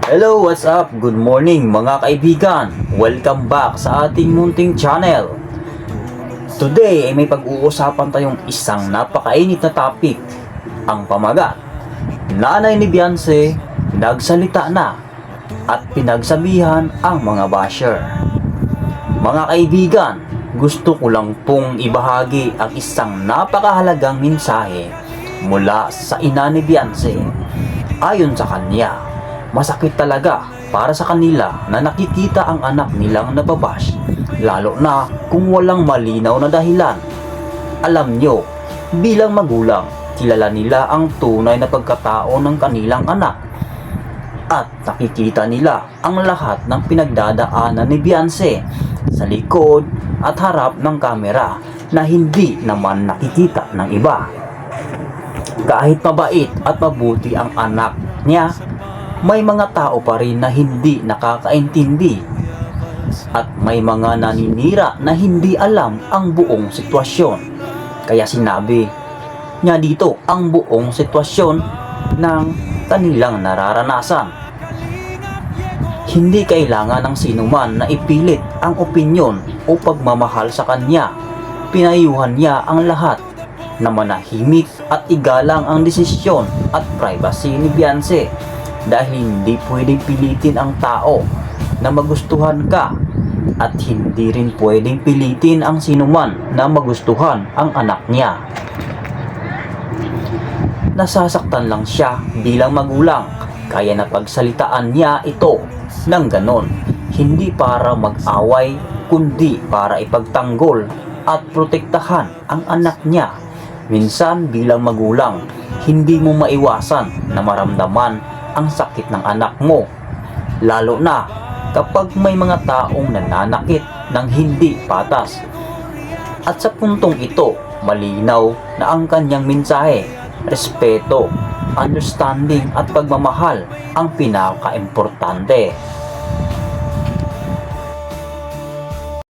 Hello, what's up? Good morning mga kaibigan. Welcome back sa ating munting channel. Today ay may pag-uusapan tayong isang napakainit na topic. Ang pamagat. Nanay ni Beyonce nagsalita na at pinagsabihan ang mga basher. Mga kaibigan, gusto ko lang pong ibahagi ang isang napakahalagang mensahe mula sa ina ni Beyonce. Ayon sa kanya, masakit talaga para sa kanila na nakikita ang anak nilang nababash, lalo na kung walang malinaw na dahilan. Alam nyo, bilang magulang, kilala nila ang tunay na pagkatao ng kanilang anak. At nakikita nila ang lahat ng pinagdadaanan ni Beyonce sa likod at harap ng kamera na hindi naman nakikita ng iba. Kahit mabait at mabuti ang anak niya, may mga tao pa rin na hindi nakakaintindi at may mga naninira na hindi alam ang buong sitwasyon. Kaya sinabi niya dito ang buong sitwasyon ng kanilang nararanasan. Hindi kailangan ng sinuman na ipilit ang opinyon o pagmamahal sa kanya. Pinayuhan niya ang lahat na manahimik at igalang ang desisyon at privacy ni Beyonce, dahil hindi pwedeng pilitin ang tao na magustuhan ka at hindi rin pwedeng pilitin ang sinuman na magustuhan ang anak niya. Nasasaktan lang siya bilang magulang, kaya napagsalitaan niya ito ng ganon, hindi para mag-away kundi para ipagtanggol at protektahan ang anak niya. Minsan bilang magulang, hindi mo maiwasan na maramdaman ang sakit ng anak mo, lalo na kapag may mga taong nananakit ng hindi patas. At sa puntong ito, malinaw na ang kanyang mensahe: respeto, understanding at pagmamahal ang pinaka-importante.